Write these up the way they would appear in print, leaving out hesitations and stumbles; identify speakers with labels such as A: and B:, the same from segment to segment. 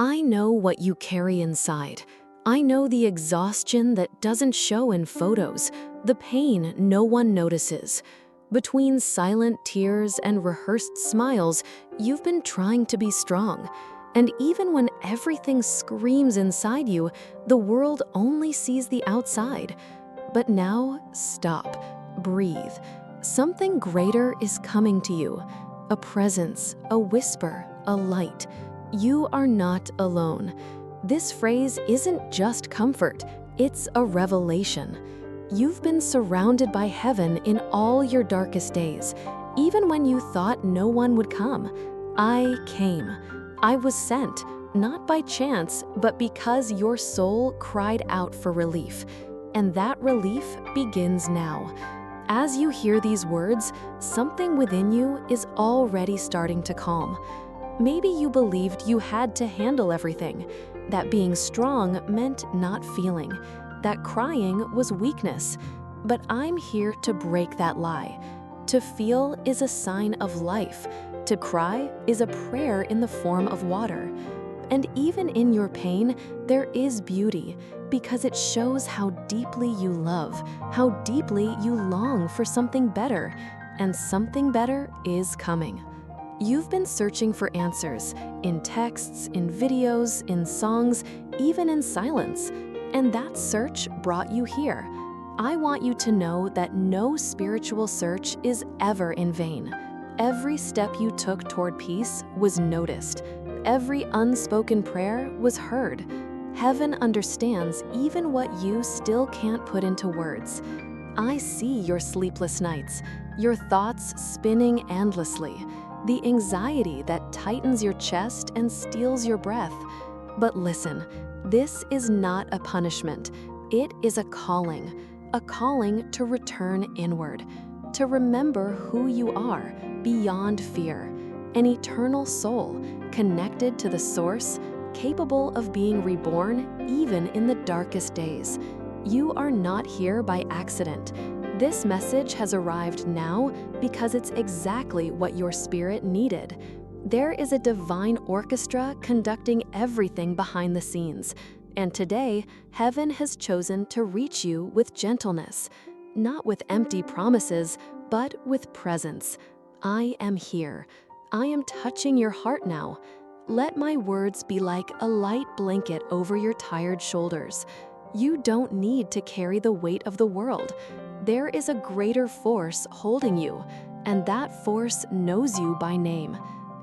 A: I know what you carry inside. I know the exhaustion that doesn't show in photos, the pain no one notices. Between silent tears and rehearsed smiles, you've been trying to be strong. And even when everything screams inside you, the world only sees the outside. But now, stop. Breathe. Something greater is coming to you. A presence, a whisper, a light. You are not alone. This phrase isn't just comfort, it's a revelation. You've been surrounded by heaven in all your darkest days, even when you thought no one would come. I came. I was sent, not by chance, but because your soul cried out for relief. And that relief begins now. As you hear these words, something within you is already starting to calm. Maybe you believed you had to handle everything, that being strong meant not feeling, that crying was weakness. But I'm here to break that lie. To feel is a sign of life. To cry is a prayer in the form of water. And even in your pain, there is beauty, because it shows how deeply you love, how deeply you long for something better, and something better is coming. You've been searching for answers in texts, in videos, in songs, even in silence, and that search brought you here. I want you to know that no spiritual search is ever in vain. Every step you took toward peace was noticed. Every unspoken prayer was heard. Heaven understands even what you still can't put into words. I see your sleepless nights, your thoughts spinning endlessly, the anxiety that tightens your chest and steals your breath. But listen, this is not a punishment. It is a calling to return inward, to remember who you are beyond fear, an eternal soul connected to the source, capable of being reborn even in the darkest days. You are not here by accident. This message has arrived now because it's exactly what your spirit needed. There is a divine orchestra conducting everything behind the scenes, and today, heaven has chosen to reach you with gentleness, not with empty promises, but with presence. I am here. I am touching your heart now. Let my words be like a light blanket over your tired shoulders. You don't need to carry the weight of the world. There is a greater force holding you, and that force knows you by name.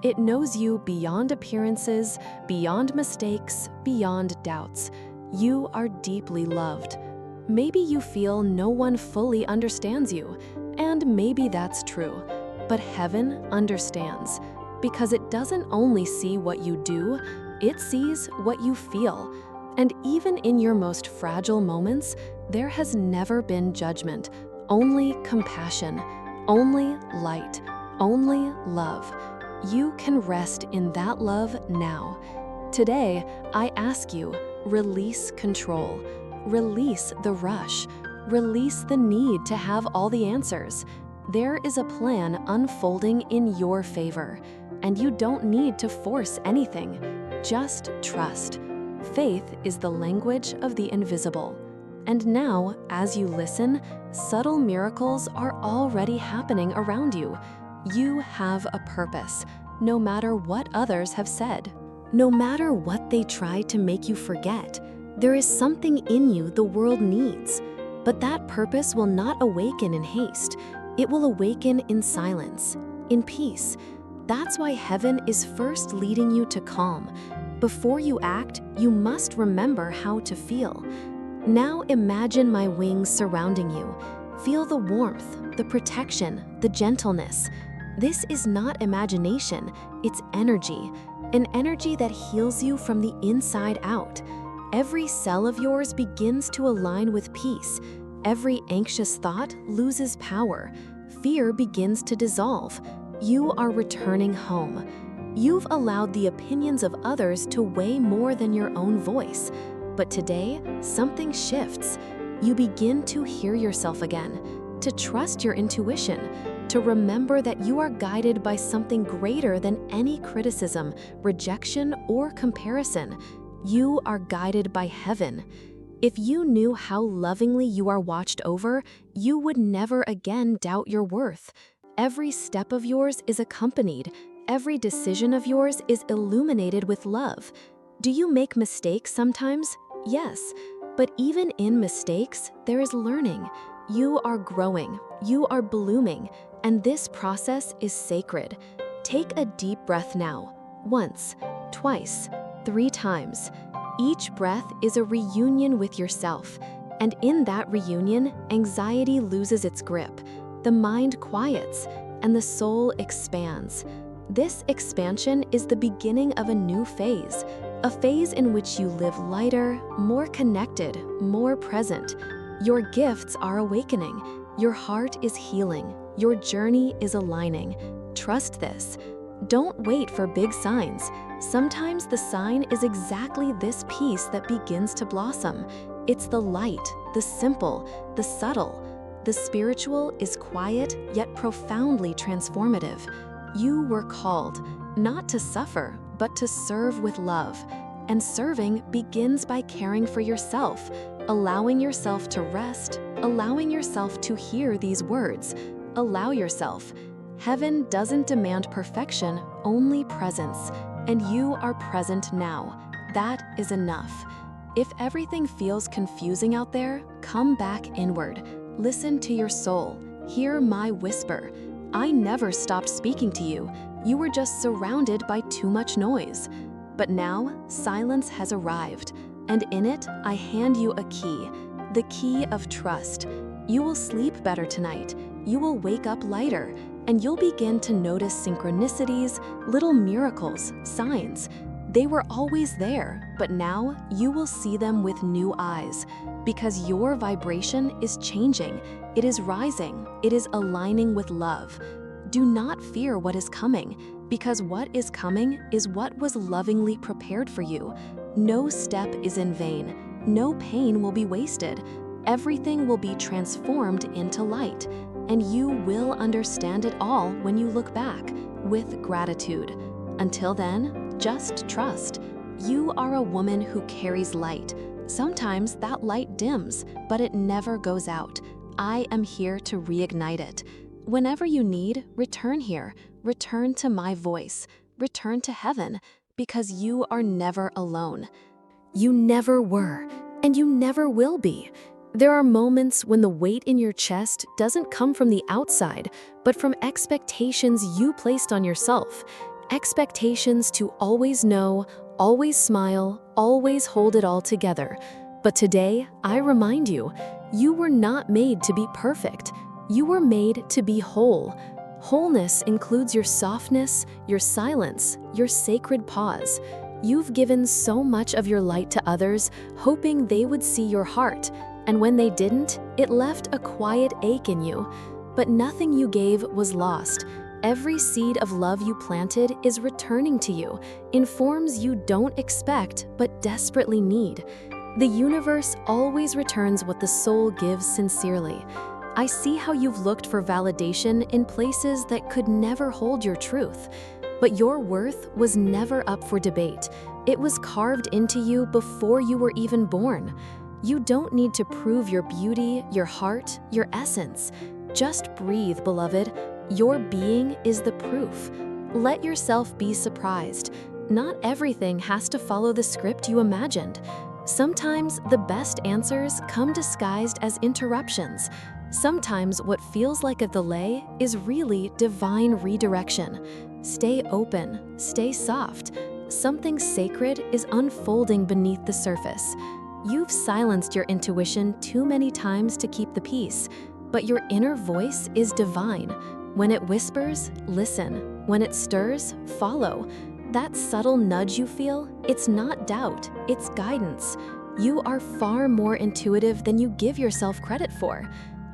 A: It knows you beyond appearances, beyond mistakes, beyond doubts. You are deeply loved. Maybe you feel no one fully understands you, and maybe that's true. But heaven understands, because it doesn't only see what you do, it sees what you feel. And even in your most fragile moments, there has never been judgment, only compassion, only light, only love. You can rest in that love now. Today, I ask you, release control, release the rush, release the need to have all the answers. There is a plan unfolding in your favor, and you don't need to force anything. Just trust. Faith is the language of the invisible. And now, as you listen, subtle miracles are already happening around you. You have a purpose, no matter what others have said. No matter what they try to make you forget, there is something in you the world needs. But that purpose will not awaken in haste. It will awaken in silence, in peace. That's why heaven is first leading you to calm. Before you act, you must remember how to feel. Now imagine my wings surrounding you. Feel the warmth, the protection, the gentleness. This is not imagination, it's energy, an energy that heals you from the inside out. Every cell of yours begins to align with peace. Every anxious thought loses power. Fear begins to dissolve. You are returning home. You've allowed the opinions of others to weigh more than your own voice. But today, something shifts. You begin to hear yourself again, to trust your intuition. to remember that you are guided by something greater than any criticism, rejection, or comparison. You are guided by heaven. If you knew how lovingly you are watched over, you would never again doubt your worth. Every step of yours is accompanied. Every decision of yours is illuminated with love. Do you make mistakes sometimes? Yes. But even in mistakes, there is learning. You are growing, you are blooming, and this process is sacred. Take a deep breath now, once, twice, 3 times. Each breath is a reunion with yourself, and in that reunion, anxiety loses its grip, the mind quiets, and the soul expands. This expansion is the beginning of a new phase, a phase in which you live lighter, more connected, more present. Your gifts are awakening, your heart is healing, your journey is aligning. Trust this. Don't wait for big signs. Sometimes the sign is exactly this piece that begins to blossom. It's the light, the simple, the subtle. The spiritual is quiet yet profoundly transformative. You were called, not to suffer, but to serve with love. And serving begins by caring for yourself, allowing yourself to rest, allowing yourself to hear these words. Allow yourself. Heaven doesn't demand perfection, only presence. And you are present now. That is enough. If everything feels confusing out there, come back inward. Listen to your soul. Hear my whisper. I never stopped speaking to you. You were just surrounded by too much noise. But now, silence has arrived, and in it, I hand you a key, the key of trust. You will sleep better tonight, you will wake up lighter, and you'll begin to notice synchronicities, little miracles, signs. They were always there, but now you will see them with new eyes, because your vibration is changing, it is rising, it is aligning with love. Do not fear what is coming, because what is coming is what was lovingly prepared for you. No step is in vain, no pain will be wasted. Everything will be transformed into light, and you will understand it all when you look back, with gratitude. Until then, just trust. You are a woman who carries light. Sometimes that light dims, but it never goes out. I am here to reignite it. Whenever you need, return here. Return to my voice. Return to heaven, because you are never alone. You never were, and you never will be. There are moments when the weight in your chest doesn't come from the outside, but from expectations you placed on yourself. Expectations to always know, always smile, always hold it all together. But today, I remind you, you were not made to be perfect. You were made to be whole. Wholeness includes your softness, your silence, your sacred pause. You've given so much of your light to others, hoping they would see your heart. And when they didn't, it left a quiet ache in you. But nothing you gave was lost. Every seed of love you planted is returning to you in forms you don't expect but desperately need. The universe always returns what the soul gives sincerely. I see how you've looked for validation in places that could never hold your truth. But your worth was never up for debate. It was carved into you before you were even born. You don't need to prove your beauty, your heart, your essence. Just breathe, beloved. Your being is the proof. Let yourself be surprised. Not everything has to follow the script you imagined. Sometimes the best answers come disguised as interruptions. Sometimes what feels like a delay is really divine redirection. Stay open, stay soft. Something sacred is unfolding beneath the surface. You've silenced your intuition too many times to keep the peace, but your inner voice is divine. When it whispers, listen. When it stirs, follow. That subtle nudge you feel, it's not doubt, it's guidance. You are far more intuitive than you give yourself credit for.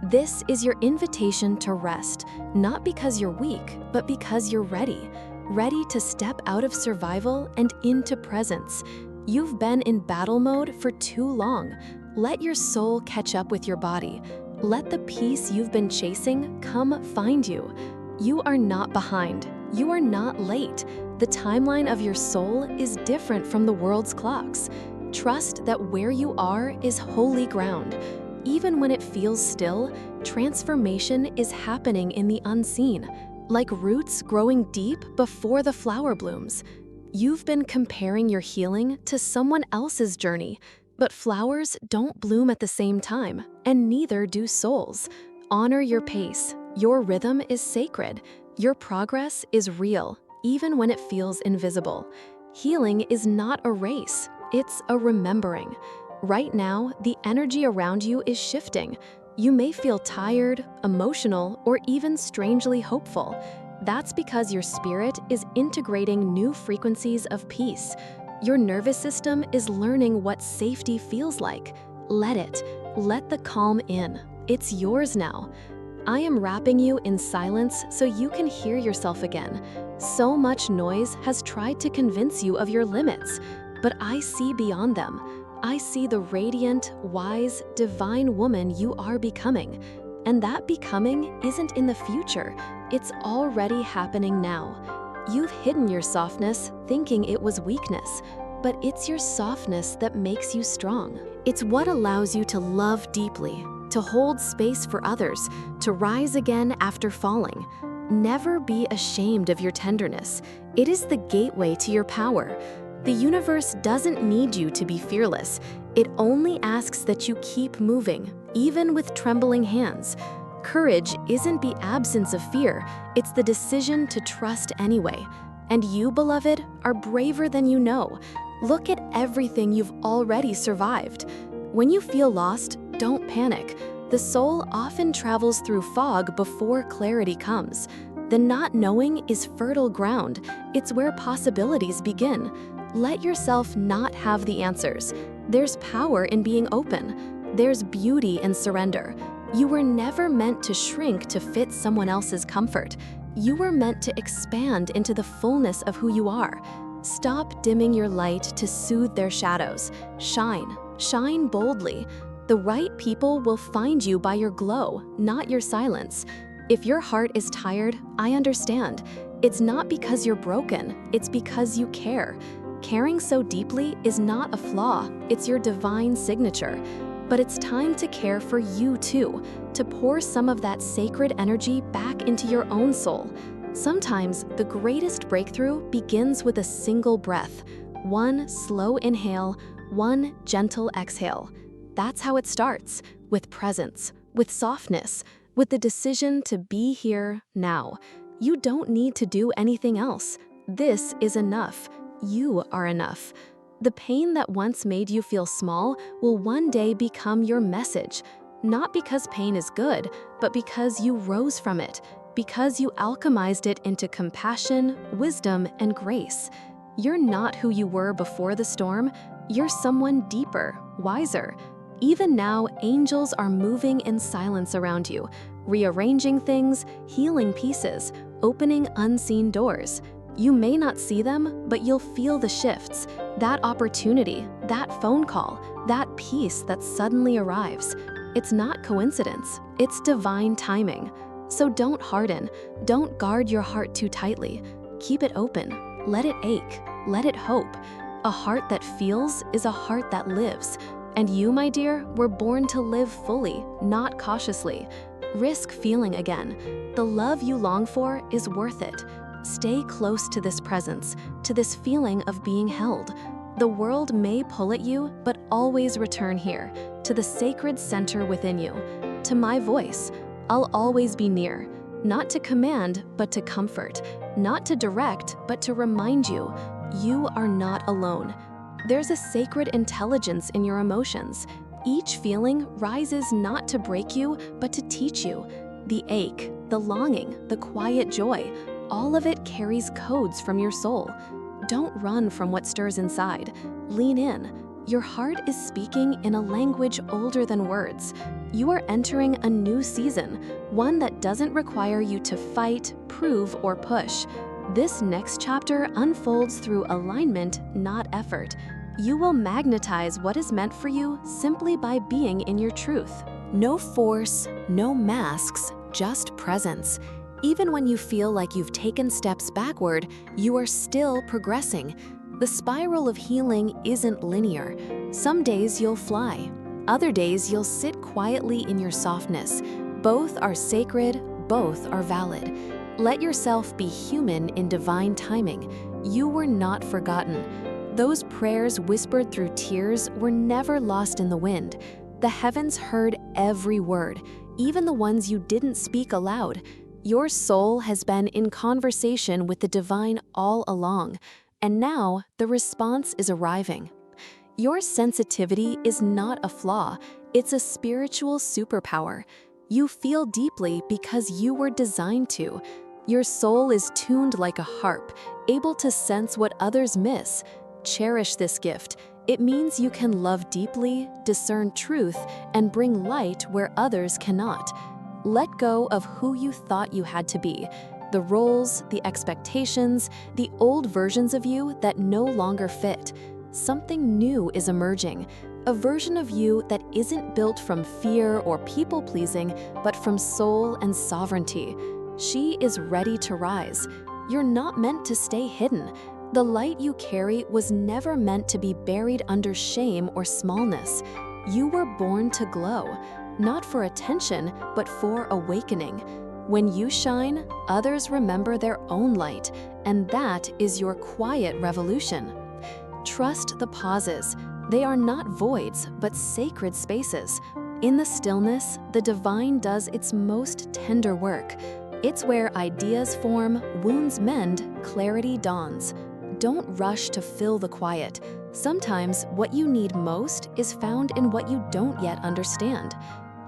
A: This is your invitation to rest, not because you're weak, but because you're ready. Ready to step out of survival and into presence. You've been in battle mode for too long. Let your soul catch up with your body. Let the peace you've been chasing come find you. You are not behind. You are not late. The timeline of your soul is different from the world's clocks. Trust that where you are is holy ground. Even when it feels still, transformation is happening in the unseen, like roots growing deep before the flower blooms. You've been comparing your healing to someone else's journey, but flowers don't bloom at the same time, and neither do souls. Honor your pace. Your rhythm is sacred. Your progress is real, even when it feels invisible. Healing is not a race, it's a remembering. Right now, the energy around you is shifting. You may feel tired, emotional, or even strangely hopeful. That's because your spirit is integrating new frequencies of peace. Your nervous system is learning what safety feels like. Let it. Let the calm in. It's yours now. I am wrapping you in silence so you can hear yourself again. So much noise has tried to convince you of your limits, but I see beyond them. I see the radiant, wise, divine woman you are becoming. And that becoming isn't in the future, it's already happening now. You've hidden your softness, thinking it was weakness, but it's your softness that makes you strong. It's what allows you to love deeply, to hold space for others, to rise again after falling. Never be ashamed of your tenderness. It is the gateway to your power. The universe doesn't need you to be fearless. It only asks that you keep moving, even with trembling hands. Courage isn't the absence of fear, it's the decision to trust anyway. And you, beloved, are braver than you know. Look at everything you've already survived. When you feel lost, don't panic. The soul often travels through fog before clarity comes. The not knowing is fertile ground. It's where possibilities begin. Let yourself not have the answers. There's power in being open. There's beauty in surrender. You were never meant to shrink to fit someone else's comfort. You were meant to expand into the fullness of who you are. Stop dimming your light to soothe their shadows. Shine. Shine boldly. The right people will find you by your glow, not your silence. If your heart is tired, I understand. It's not because you're broken, it's because you care. Caring so deeply is not a flaw, it's your divine signature. But it's time to care for you too, to pour some of that sacred energy back into your own soul. Sometimes the greatest breakthrough begins with a single breath. One slow inhale, one gentle exhale. That's how it starts, with presence, with softness, with the decision to be here now. You don't need to do anything else. This is enough. You are enough. The pain that once made you feel small will one day become your message. Not because pain is good, but because you rose from it, because you alchemized it into compassion, wisdom, and grace. You're not who you were before the storm. You're someone deeper, wiser. Even now, angels are moving in silence around you, rearranging things, healing pieces, opening unseen doors. You may not see them, but you'll feel the shifts, that opportunity, that phone call, that peace that suddenly arrives. It's not coincidence, it's divine timing. So don't harden, don't guard your heart too tightly. Keep it open, let it ache, let it hope. A heart that feels is a heart that lives. And you, my dear, were born to live fully, not cautiously. Risk feeling again. The love you long for is worth it. Stay close to this presence, to this feeling of being held. The world may pull at you, but always return here, to the sacred center within you. To my voice, I'll always be near, not to command, but to comfort, not to direct, but to remind you, you are not alone. There's a sacred intelligence in your emotions. Each feeling rises not to break you, but to teach you. The ache, the longing, the quiet joy, all of it carries codes from your soul. Don't run from what stirs inside. Lean in. Your heart is speaking in a language older than words. You are entering a new season, one that doesn't require you to fight, prove, or push. This next chapter unfolds through alignment, not effort. You will magnetize what is meant for you simply by being in your truth. No force, no masks, just presence. Even when you feel like you've taken steps backward, you are still progressing. The spiral of healing isn't linear. Some days you'll fly. Other days you'll sit quietly in your softness. Both are sacred, both are valid. Let yourself be human in divine timing. You were not forgotten. Those prayers whispered through tears were never lost in the wind. The heavens heard every word, even the ones you didn't speak aloud. Your soul has been in conversation with the divine all along, and now the response is arriving. Your sensitivity is not a flaw, it's a spiritual superpower. You feel deeply because you were designed to. Your soul is tuned like a harp, able to sense what others miss. Cherish this gift. It means you can love deeply, discern truth, and bring light where others cannot. Let go of who you thought you had to be, the roles, the expectations, the old versions of you that no longer fit. Something new is emerging, a version of you that isn't built from fear or people-pleasing, but from soul and sovereignty. She is ready to rise. You're not meant to stay hidden. The light you carry was never meant to be buried under shame or smallness. You were born to glow, not for attention, but for awakening. When you shine, others remember their own light, and that is your quiet revolution. Trust the pauses. They are not voids, but sacred spaces. In the stillness, the divine does its most tender work. It's where ideas form, wounds mend, clarity dawns. Don't rush to fill the quiet. Sometimes what you need most is found in what you don't yet understand.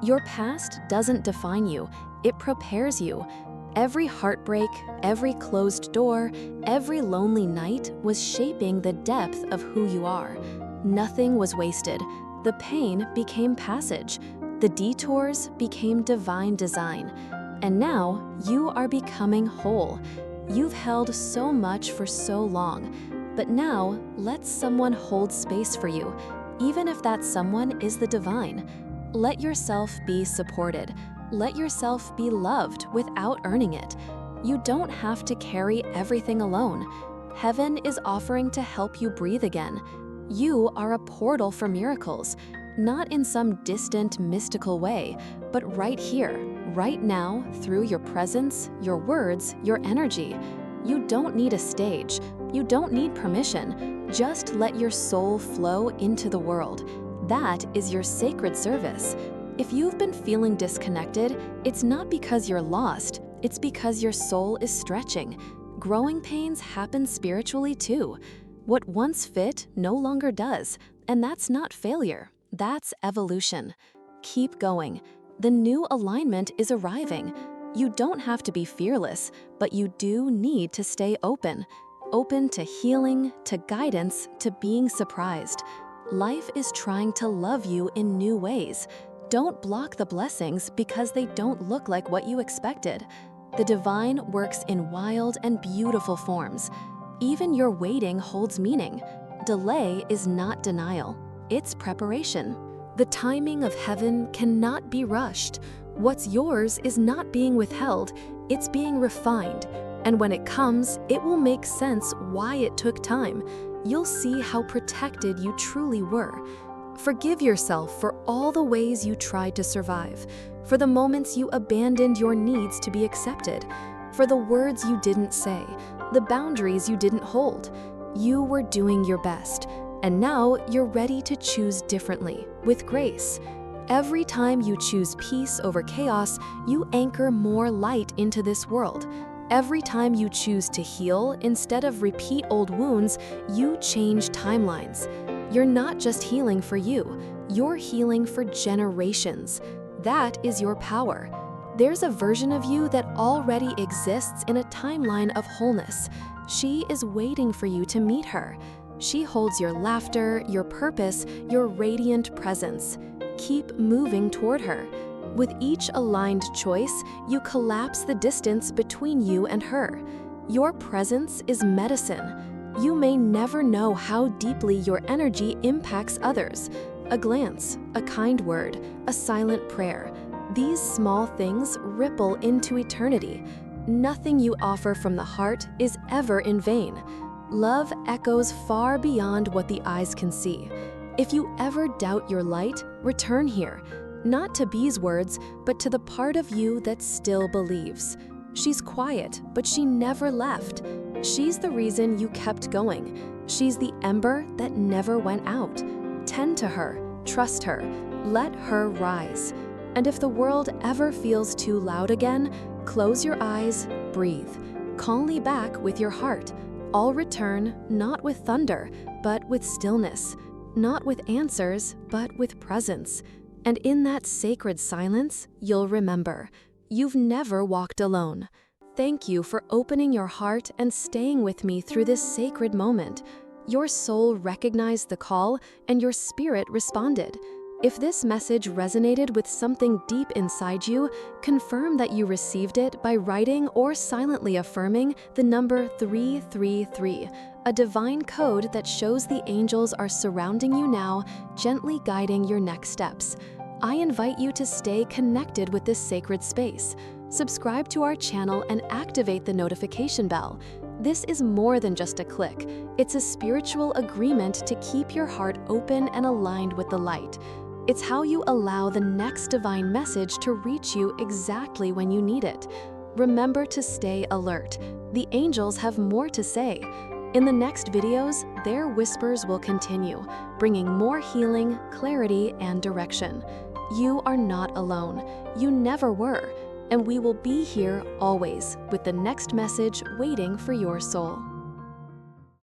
A: Your past doesn't define you, it prepares you. Every heartbreak, every closed door, every lonely night was shaping the depth of who you are. Nothing was wasted. The pain became passage. The detours became divine design. And now you are becoming whole. You've held so much for so long, but now let someone hold space for you, even if that someone is the divine. Let yourself be supported. Let yourself be loved without earning it. You don't have to carry everything alone. Heaven is offering to help you breathe again. You are a portal for miracles, not in some distant, mystical way, but right here, right now, through your presence, your words, your energy. You don't need a stage. You don't need permission. Just let your soul flow into the world. That is your sacred service. If you've been feeling disconnected, it's not because you're lost. It's because your soul is stretching. Growing pains happen spiritually too. What once fit no longer does, and that's not failure. That's evolution. Keep going. The new alignment is arriving. You don't have to be fearless, but you do need to stay open. Open to healing, to guidance, to being surprised. Life is trying to love you in new ways. Don't block the blessings because they don't look like what you expected. The divine works in wild and beautiful forms. Even your waiting holds meaning. Delay is not denial. It's preparation. The timing of heaven cannot be rushed. What's yours is not being withheld, it's being refined. And when it comes, it will make sense why it took time. You'll see how protected you truly were. Forgive yourself for all the ways you tried to survive, for the moments you abandoned your needs to be accepted, for the words you didn't say, the boundaries you didn't hold. You were doing your best. And now you're ready to choose differently, with grace. Every time you choose peace over chaos, you anchor more light into this world. Every time you choose to heal instead of repeat old wounds, you change timelines. You're not just healing for you, you're healing for generations. That is your power. There's a version of you that already exists in a timeline of wholeness. She is waiting for you to meet her. She holds your laughter, your purpose, your radiant presence. Keep moving toward her. With each aligned choice, you collapse the distance between you and her. Your presence is medicine. You may never know how deeply your energy impacts others, A glance, a kind word, a silent prayer. These small things ripple into eternity. Nothing you offer from the heart is ever in vain. Love echoes far beyond what the eyes can see. If you ever doubt your light, return here. Not to B's words, but to the part of you that still believes. She's quiet, but she never left. She's the reason you kept going. She's the ember that never went out. Tend to her, trust her, let her rise. And if the world ever feels too loud again, close your eyes, breathe. Calmly back with your heart. I'll return not with thunder, but with stillness. Not with answers, but with presence. And in that sacred silence, you'll remember, you've never walked alone. Thank you for opening your heart and staying with me through this sacred moment. Your soul recognized the call and your spirit responded. If this message resonated with something deep inside you, confirm that you received it by writing or silently affirming the number 333, a divine code that shows the angels are surrounding you now, gently guiding your next steps. I invite you to stay connected with this sacred space. Subscribe to our channel and activate the notification bell. This is more than just a click. It's a spiritual agreement to keep your heart open and aligned with the light. It's how you allow the next divine message to reach you exactly when you need it. Remember to stay alert. The angels have more to say. In the next videos, their whispers will continue, bringing more healing, clarity, and direction. You are not alone. You never were. And we will be here always with the next message waiting for your soul.